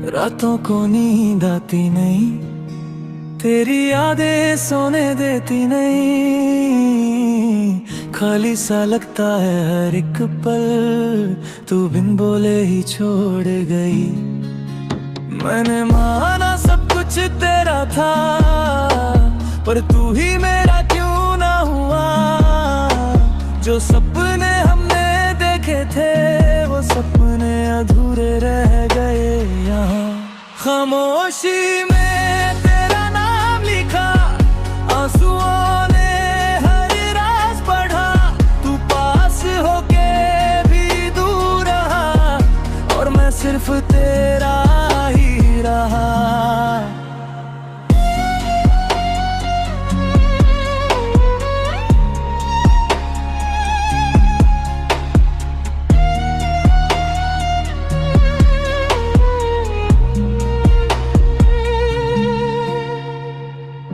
रातों को नींद आती नहीं, तेरी यादें सोने देती नहीं। खाली सा लगता है हर एक पल, तू बिन बोले ही छोड़ गई। मैंने माना सब कुछ तेरा था, पर तू ही मेरा क्यों ना हुआ। जो सपने हमने देखे थे, वो सपने अधूरे रह गए यहाँ। खामोशी में तेरा नाम लिखा, आंसुओं ने हर राज पढ़ा। तू पास होके भी दूर रहा, और मैं सिर्फ तेरा ही रहा।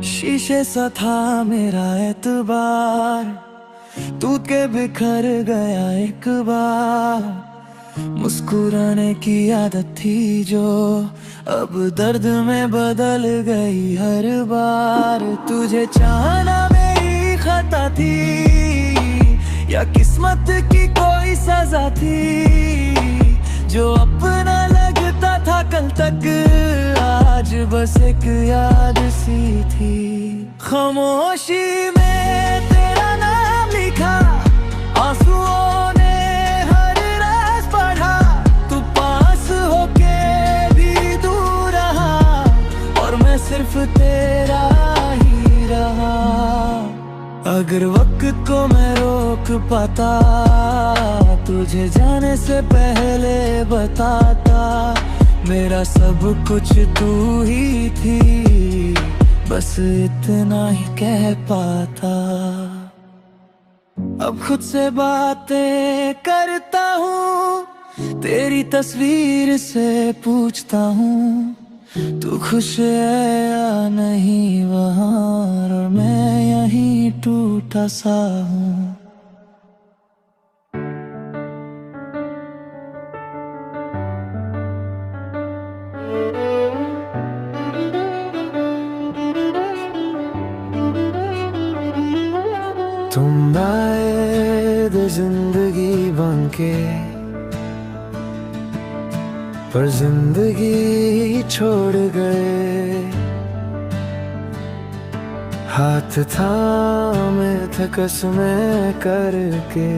शीशे सा था मेरा एतबार, टूट के बिखर गया एक बार। मुस्कुराने की आदत थी जो अब दर्द में बदल गई हर बार। तुझे चाहना मेरी खता थी, या किस्मत की कोई सजा थी। जो अपना लगता था कल तक, आज बस एक याद सी थी। खामोशी में तेरा नाम लिखा, आंसुओं ने हर राज पढ़ा। तू पास होके भी दूर रहा, और मैं सिर्फ तेरा ही रहा। अगर वक्त को मैं रोक पाता, तुझे जाने से पहले बताता। मेरा सब कुछ तू ही थी, बस इतना ही कह पाता। अब खुद से बातें करता हूँ, तेरी तस्वीर से पूछता हूँ। तू खुश है या नहीं वहाँ, और मैं यहीं टूटा सा हूँ। तुम आए दे जिंदगी बनके, पर जिंदगी छोड़ गए। हाथ थामे थे कसमें करके,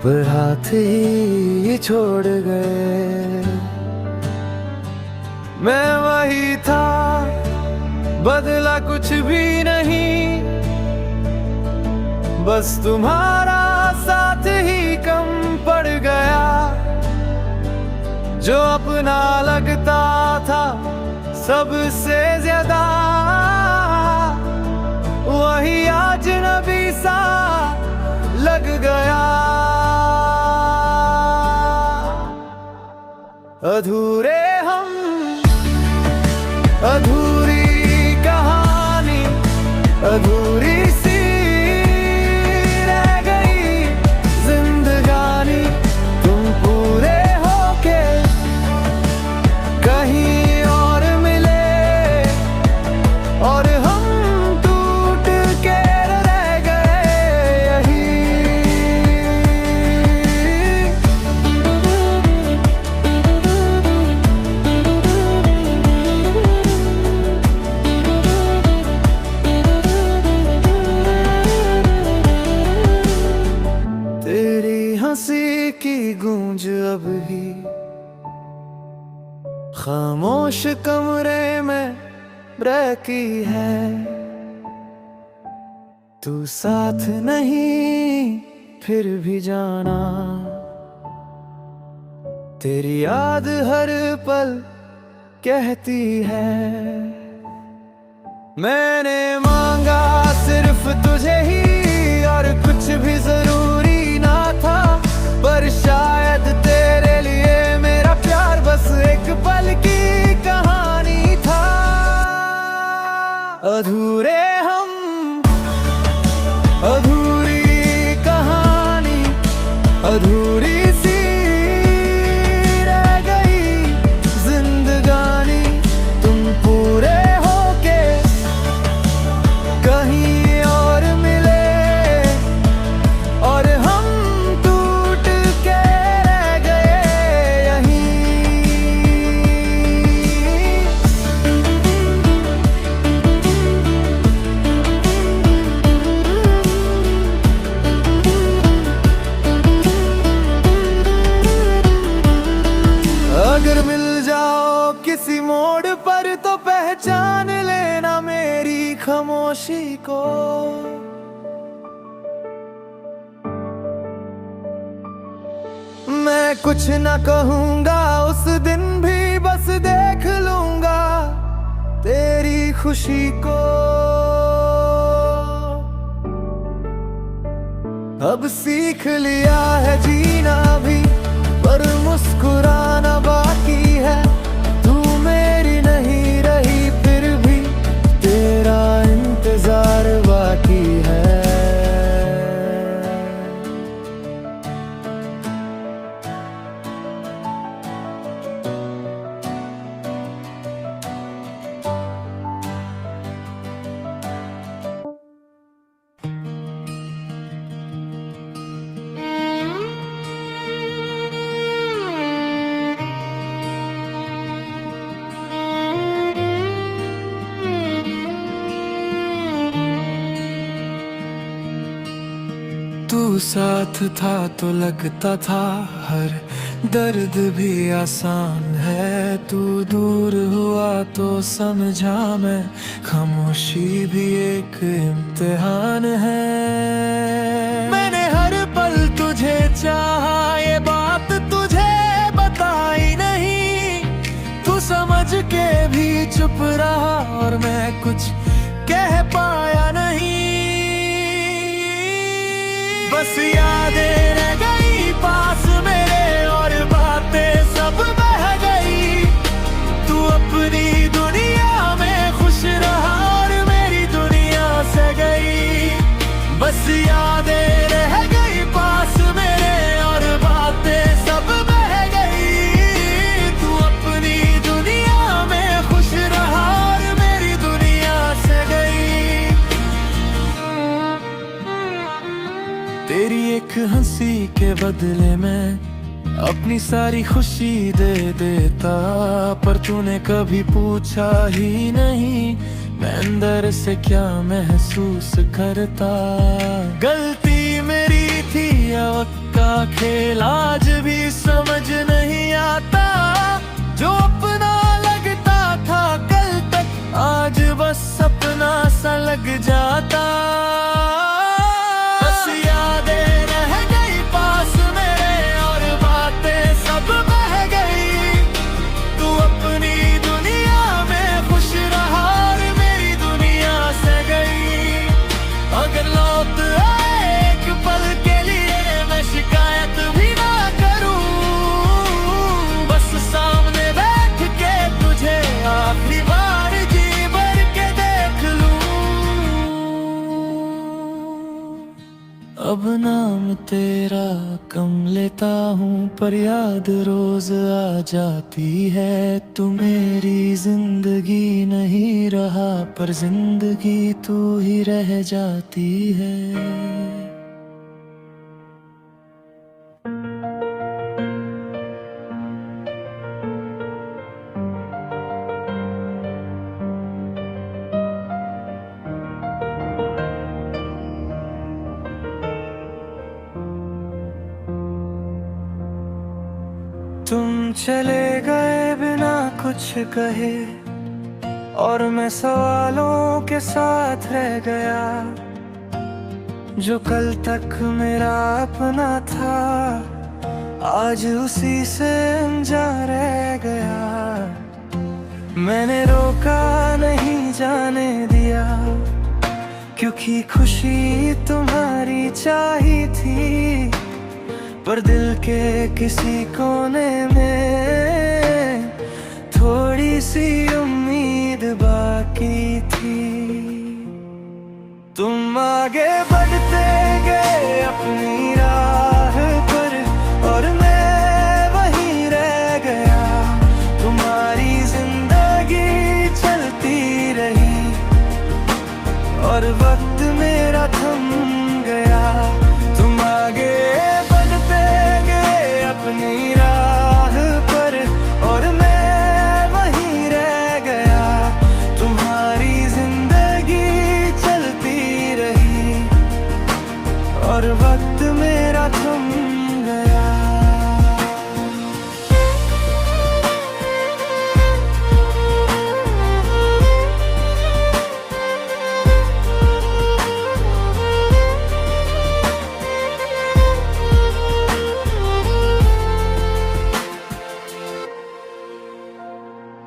पर हाथ ही छोड़ गए। मैं वही था, बदला कुछ भी नहीं। बस तुम्हारा साथ ही कम पड़ गया। जो अपना लगता था सबसे ज्यादा, वही आज नबी सा लग गया। अधूरे हम, अधूरी कहानी, अधूरी सी रह गई जिंदगानी। तुम पूरे होके कहीं और मिले, और हम टूट के रह गए यहीं। तेरी हंसी की गूंज अब भी खामोश कमरे में रहती है। तू साथ नहीं फिर भी जाना, तेरी याद हर पल कहती है। मैंने मांगा सिर्फ तुझे ही, और कुछ भी जरूरी ना था। पर शायद तेरे लिए मेरा प्यार बस एक पल की कहानी था। अधूरे हम, अधूरी कहानी, अधूरी सी रह गई खामोशी को। मैं कुछ न कहूँगा उस दिन भी, बस देख लूँगा तेरी खुशी को। अब सीख लिया है जीना भी, पर मुस्कुराना बाकी है। तू मेरी नहीं रही फिर भी तेरा इंतजार बाकी है। तू साथ था तो लगता था हर दर्द भी आसान है। तू दूर हुआ तो समझा मैं खामोशी भी एक इम्तिहान है। मैंने हर पल तुझे चाहा, ये बात तुझे बताई नहीं। तू समझ के भी चुप रहा और मैं कुछ कह पाया नहीं। बस यादें रह गई पास मेरे और बातें सब बह गई। तू अपनी दुनिया में खुश रहा और मेरी दुनिया से गई। बस यादें रह गई पास मेरे और बातें सब बह गई। तू अपनी दुनिया में खुश रहा और मेरी दुनिया से गई। तेरी एक हंसी के बदले में अपनी सारी खुशी दे देता, पर तूने कभी पूछा ही नहीं मैं अंदर से क्या महसूस करता। गलती मेरी थी या वक्त का खेल आज भी समझ नहीं आता। जो अपना लगता था कल तक आज बस सपना सा लग जाता। अब नाम तेरा कम लेता हूँ पर याद रोज आ जाती है। तू मेरी जिंदगी नहीं रहा पर जिंदगी तू ही रह जाती है। तुम चले गए बिना कुछ कहे और मैं सवालों के साथ रह गया। जो कल तक मेरा अपना था आज उसी से अनजा रह गया। मैंने रोका नहीं जाने दिया क्योंकि खुशी तुम्हारी चाहिए थी, पर दिल के किसी कोने में थोड़ी सी उम्मीद बाकी थी। तुम आगे बढ़ते गए अपनी राह पर और मैं वहीं रह गया। तुम्हारी जिंदगी चलती रही और वक्त मेरा थम गया। तुम आगे अपनी राह पर और मैं वहीं रह गया। तुम्हारी जिंदगी चलती रही और वक्त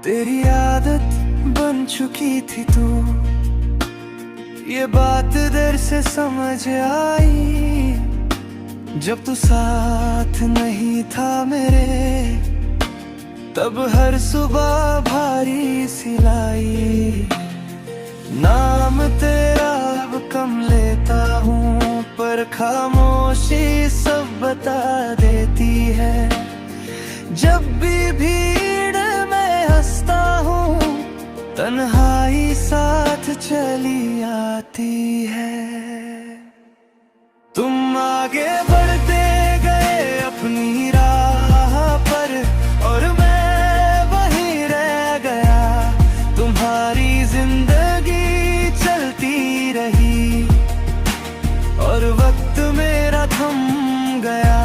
तेरी आदत बन चुकी थी तू, ये बात देर से समझ आई। जब तू साथ नहीं था मेरे, तब हर सुबह भारी सिलाई। नाम तेरा अब कम लेता हूँ, पर खामोशी सब बता देती है। जब भी भीड़ में हंसता हूँ, तन्हाई साथ चली आती है। तुम आगे बढ़ते गए अपनी राह पर, और मैं वहीं रह गया। तुम्हारी जिंदगी चलती रही, और वक्त मेरा थम गया।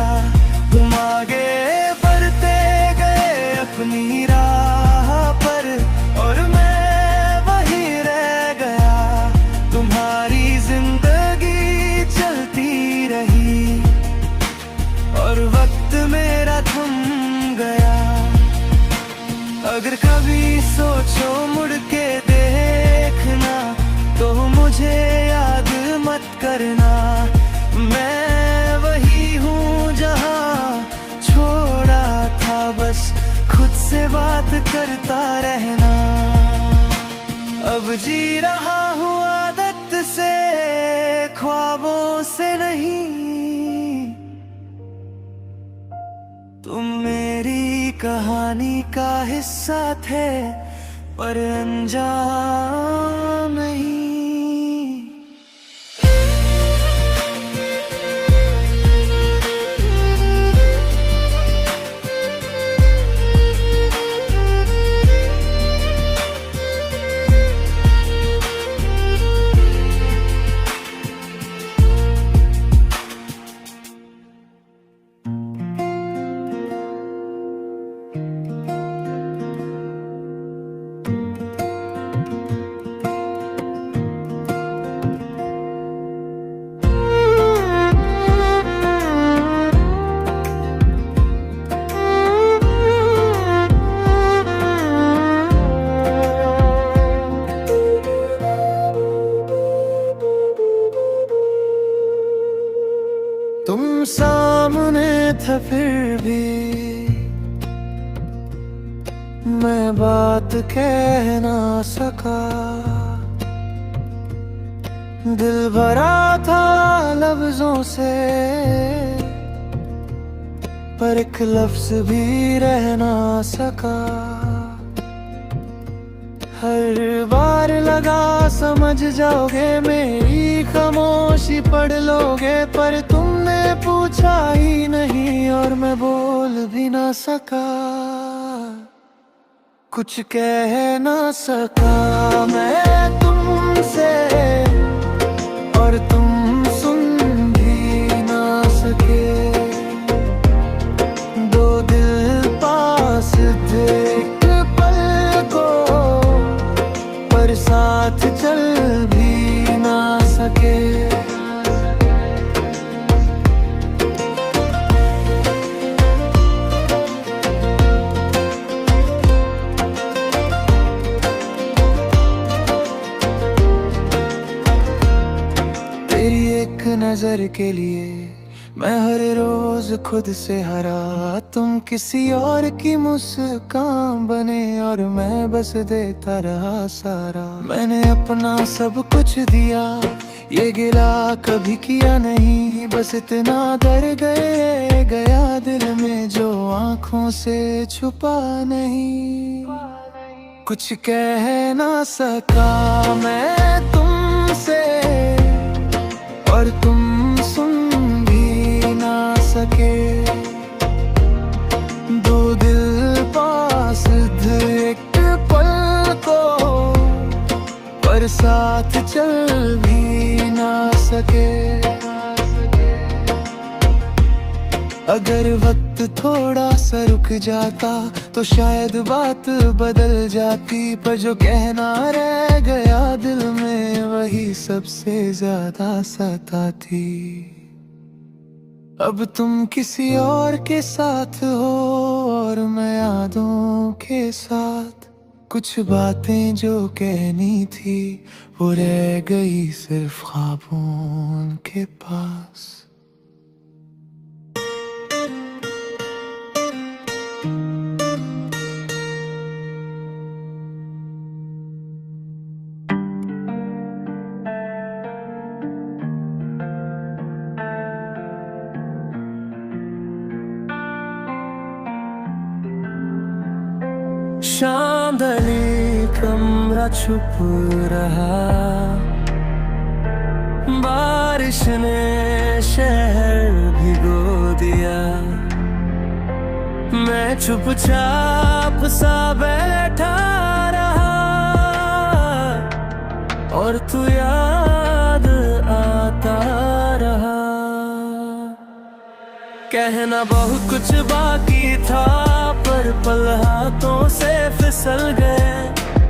तुम आगे बढ़ते गए अपनी राह पर, और मैं वहीं रह गया। तुम्हारी जिंदगी चलती रही, और वक्त मेरा थम गया। अगर कभी सोचो मुड़ के देखना, तो मुझे याद मत करना। मैं वही हूँ जहाँ छोड़ा था, बस खुद से बात करता रहना। अब जी रहा हूँ आदत से, ख्वाबों से नहीं। तुम मेरी कहानी का हिस्सा थे, पर अनजान नहीं। तुम सामने थे फिर भी मैं बात कह ना सका। दिल भरा था लफ्जों से, पर एक लफ्ज भी रह ना सका। हर बार लगा समझ जाओगे, मेरी खामोशी पढ़ लोगे, पर तुमने पूछा ही नहीं, और मैं बोल भी ना सका। कुछ कह ना सका मैं तुमसे, और तुम सुन भी ना सके। दो दिल पास थे एक पल को, पर साथ चल भी ना सके। तेरी एक नजर के लिए मैं हर रोज खुद से हरा। तुम किसी और की मुस्कान बने, और मैं बस देता रहा सारा। मैंने अपना सब कुछ दिया, ये गिला कभी किया नहीं। बस इतना डर गया दिल में, जो आंखों से छुपा नहीं। कुछ कह ना सका मैं तुमसे, और तुम सुन भी ना सके। दो दिल पास थे एक पल को, पर साथ चल भी ना सके। अगर वक्त थोड़ा सा रुक जाता, तो शायद बात बदल जाती। पर जो कहना रह गया दिल में, वही सबसे ज्यादा सताती। अब तुम किसी और के साथ हो, और मैं यादों के साथ। कुछ बातें जो कहनी थी वो रह गई सिर्फ ख्वाबों के पास। शाम ढली, कमरा छुप रहा, बारिश ने शहर भिगो दिया। मैं चुपचाप सा बैठा रहा और तू याद आता रहा। कहना बहुत कुछ बाकी था पर पल हाथों से फिसल गए।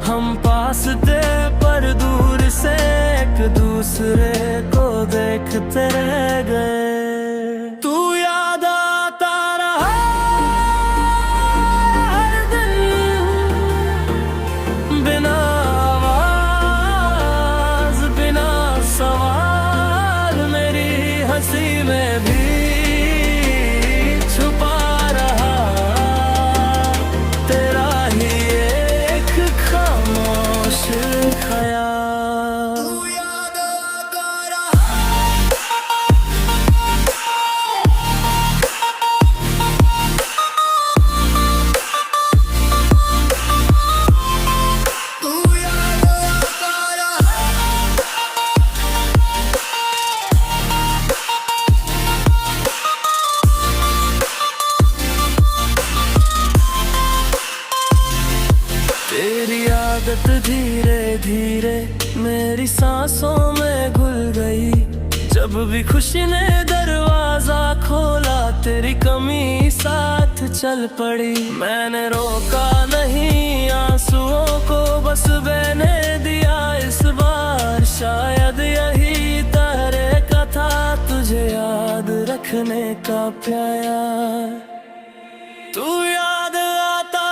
हम पास थे पर दूर से एक दूसरे को देखते रह गए। तू याद आता रहा हर दिन, बिना आवाज बिना सवाल मेरी हंसी में भी धीरे धीरे मेरी सांसों में घुल गई। जब भी खुशी ने दरवाजा खोला तेरी कमी साथ चल पड़ी। मैंने रोका नहीं आंसुओं को, बस बहने दिया इस बार। शायद यही तरह का था तुझे याद रखने का प्यार। तू याद आता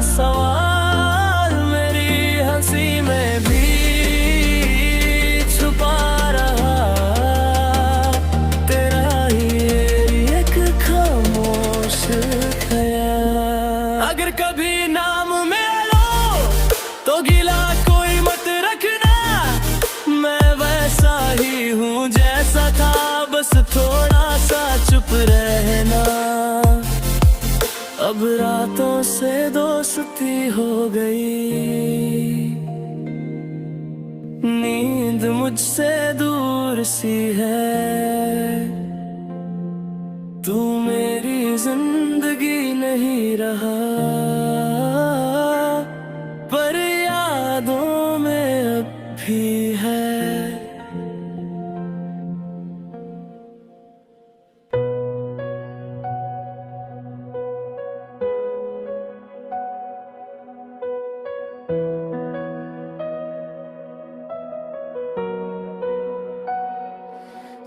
सवाल मेरी हंसी में भी छुपा रहा। तेरा ही एक खामोश ख्याल। अगर कभी नाम में लो तो गिला कोई मत रखना। मैं वैसा ही हूँ जैसा था, बस थोड़ा सा चुप रहना। अब रातों से दोस्ती हो गई, नींद मुझसे दूर सी है। तू मेरी जिंदगी नहीं रहा पर यादों में अब भी है।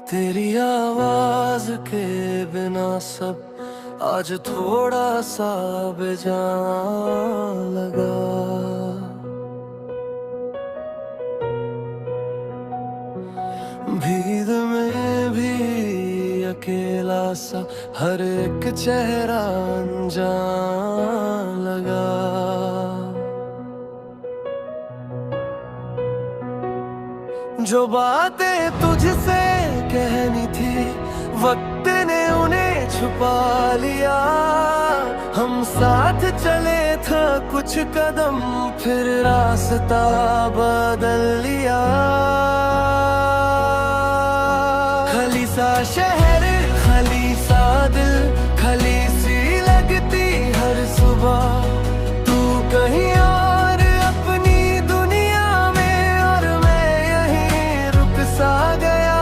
तेरी आवाज के बिना सब आज थोड़ा सा बेजान लगा। भीड़ में भी अकेला सा हर एक चेहरा अनजान लगा। जो बातें तुझसे कहनी थी वक्त ने उन्हें छुपा लिया। हम साथ चले था कुछ कदम फिर रास्ता बदल लिया। खाली सा शहर खाली सा दिल, खाली सी लगती हर सुबह। तू कहीं और अपनी दुनिया में और मैं यहीं रुक सा गया।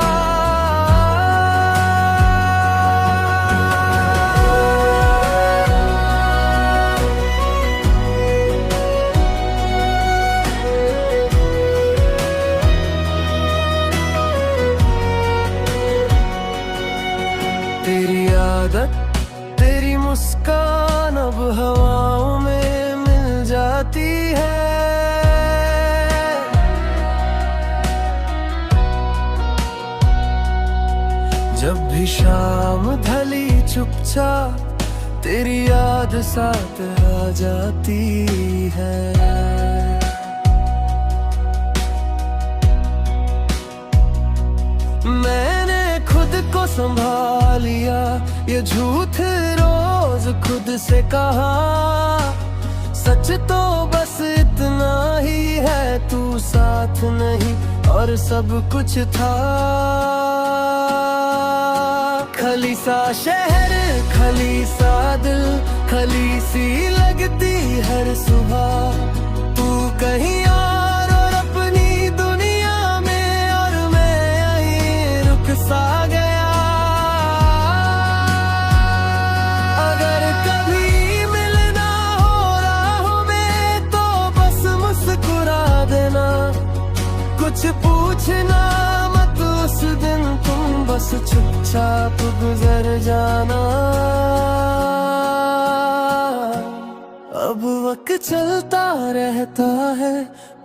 हवाओं में मिल जाती है। जब भी शाम ढली चुपचाप तेरी याद साथ आ जाती है। मैंने खुद को संभाल लिया, ये झूठ रोज खुद से कहा। सच तो बस इतना ही है, तू साथ नहीं और सब कुछ था। खली सा शहर, खली सा दिल, खली सी लगती हर सुबह। तू कहीं और अपनी दुनिया में, और मैं यहीं रुक सा गया। अगर कभी मिलना हो राहों में तो बस मुस्कुरा देना, कुछ पूछना मत उस दिन, तुम बस चुपचाप गुजर जाना। अब वक्त चलता रहता है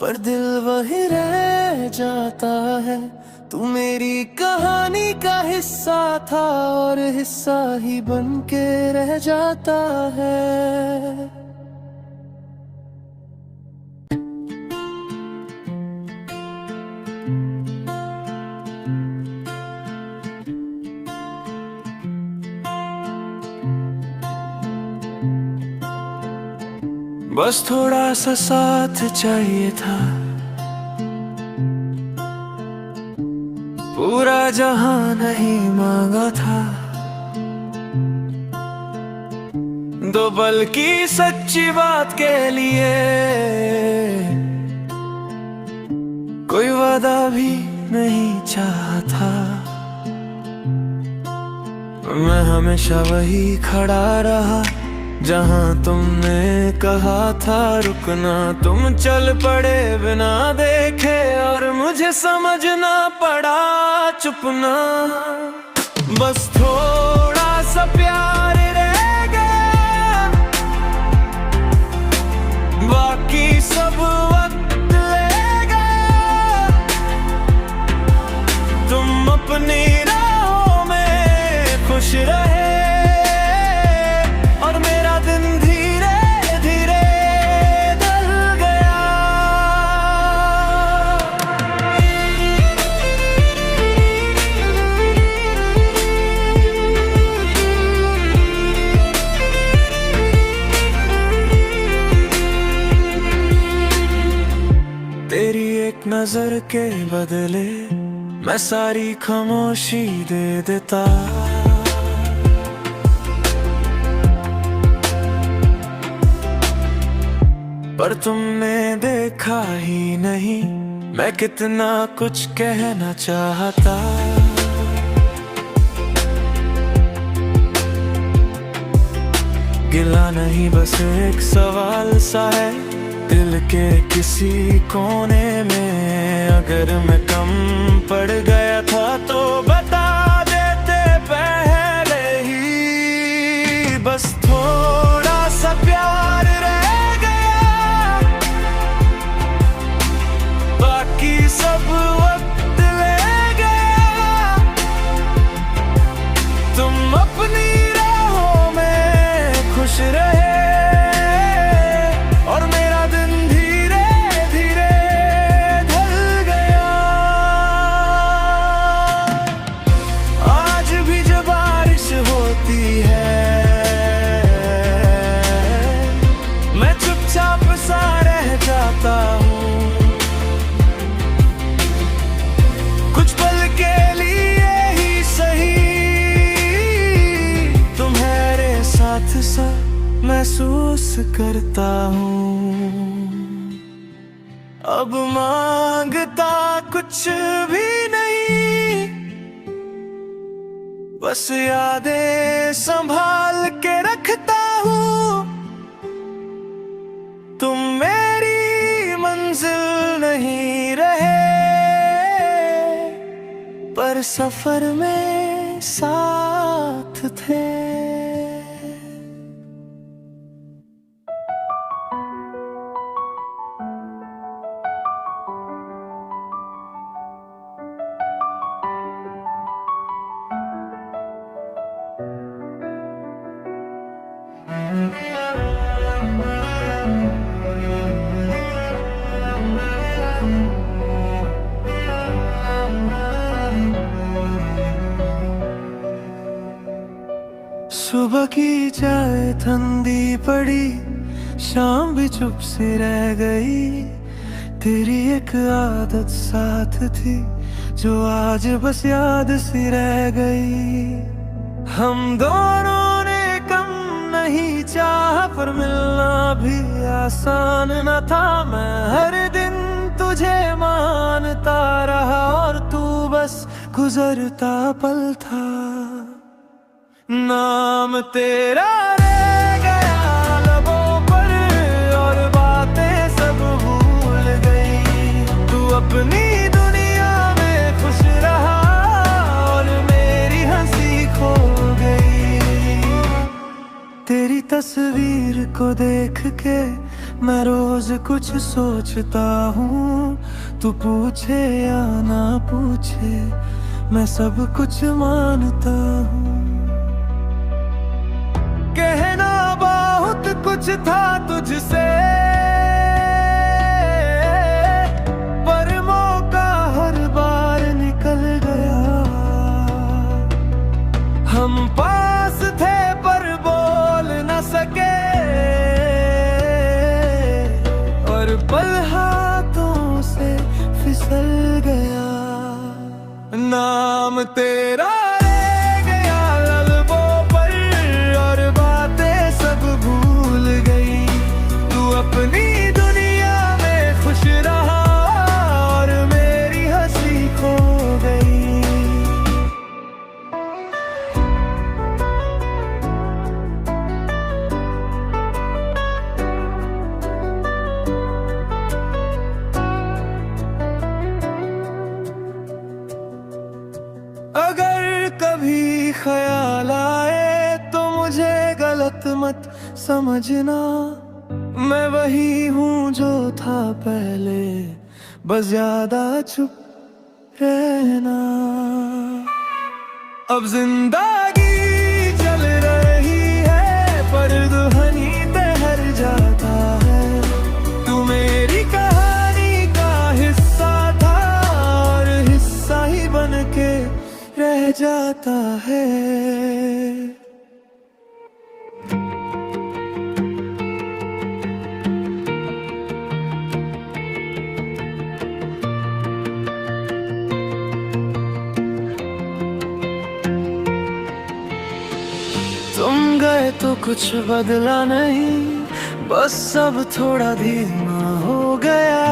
पर दिल वही रह जाता है। तू मेरी कहानी का हिस्सा था और हिस्सा ही बन के रह जाता है। बस थोड़ा सा साथ चाहिए था, पूरा जहां नहीं मांगा था। दो पल की सच्ची बात के लिए कोई वादा भी नहीं चाहा था। मैं हमेशा वही खड़ा रहा जहां तुमने कहा था रुकना। तुम चल पड़े बिना देखे और मुझे समझना पड़ा चुपना। बस थोड़ा सा प्यार रह गया, बाकी सब वक्त ले गया। तुम अपनी राहों में खुश रहे और मेरा दिन धीरे धीरे ढल गया। तेरी एक नजर के बदले मैं सारी खामोशी दे देता। पर तुमने देखा ही नहीं मैं कितना कुछ कहना चाहता। गिला नहीं बस एक सवाल सा है दिल के किसी कोने में। अगर मैं कम पड़ गया था तो बता देते पहले ही। बस थोड़ा सा प्यार रह गया, बाकी सब वक्त ले गया। तुम अपनी राहों में खुश रहे और मेरा दिन धीरे धीरे ढल गया। आज भी जब बारिश होती है मैं चुपचाप सा रह जाता हूँ। कुछ पल के लिए ही सही तुम्हारे साथ सा महसूस करता हूँ। अब मांगता कुछ भी नहीं, बस यादें संभाल के रखता हूँ। तुम मेरी मंजिल नहीं रहे पर सफर में साथ थे। सुबह की चाय ठंडी पड़ी, शाम भी चुप सी रह गई। तेरी एक आदत साथ थी जो आज बस याद सी रह गई। हम दोनों ने कम नहीं चाहा, पर मिलना भी आसान न था। मैं हर दिन तुझे मानता रहा और तू बस गुजरता पल था। नाम तेरा रह गया लबों पर और बातें सब भूल गई। तू अपनी दुनिया में खुश रहा और मेरी हंसी खो गई। तेरी तस्वीर को देख के मैं रोज कुछ सोचता हूँ। तू पूछे या ना पूछे मैं सब कुछ मानता हूँ। कहना बहुत कुछ था तुझसे, पर मौका हर बार निकल गया। हम पास थे पर बोल न सके और पल हाथों से फिसल गया। नाम तेरा रह गया लबों पर और बातें सब भूल गई। तू अपनी दुनिया में खुश रहा और मेरी हंसी खो गई। अगर कभी ख्याल आए तो मुझे गलत मत समझना। मैं वही हूँ जो था पहले, बस ज्यादा चुप रहना। अब जिंदगी चल रही है पर दुल्हनी ठहर जाता है। तू मेरी कहानी का हिस्सा था और हिस्सा ही बन के रह जाता है। तुम गए तो कुछ बदला नहीं, बस सब थोड़ा धीमा हो गया।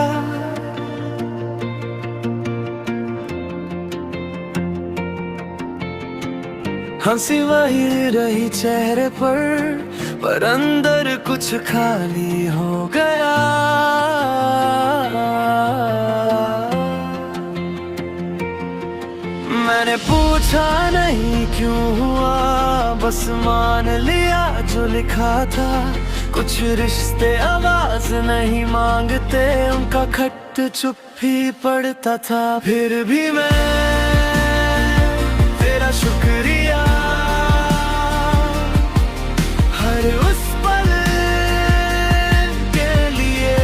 हंसी वही रही चेहरे पर अंदर कुछ खाली हो गया। मैंने पूछा नहीं क्यों हुआ, बस मान लिया जो लिखा था। कुछ रिश्ते आवाज नहीं मांगते, उनका खट चुप ही पड़ता था। फिर भी मैं तेरा शुक्रिया हर उस पल के लिए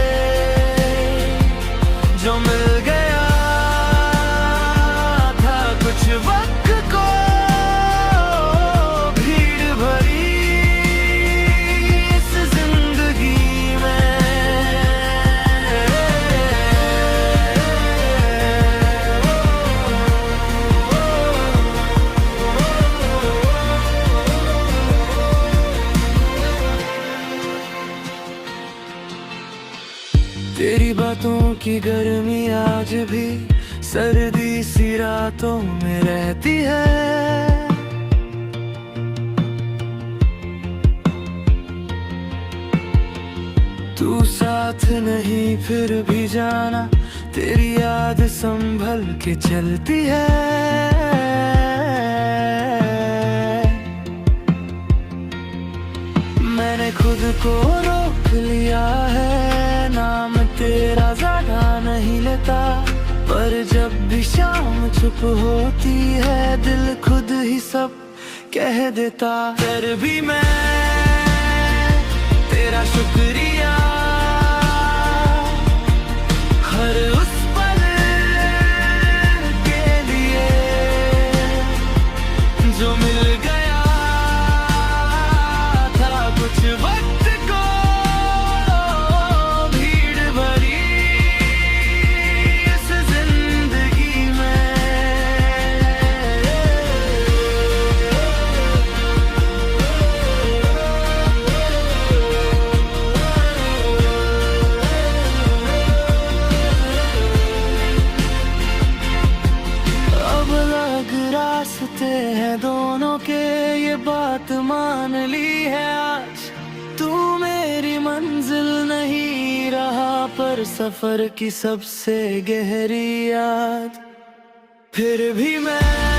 जो मिल गया था कुछ वक्त को भीड़ भरी इस जिंदगी में। तेरी बातों की गर्मी आज भी सर्दी सी रातों में रहती है। तू साथ नहीं फिर भी जाना, तेरी याद संभल के चलती है। मैंने खुद को रोक लिया है, नाम तेरा ज्यादा नहीं लेता। पर जब भी शाम चुप होती है दिल खुद ही सब कह देता। फिर भी मैं तेरा शुक्रिया हर उस पल के लिए जो मिल गया बात मान ली है आज। तू मेरी मंजिल नहीं रहा, पर सफर की सबसे गहरी याद। फिर भी मैं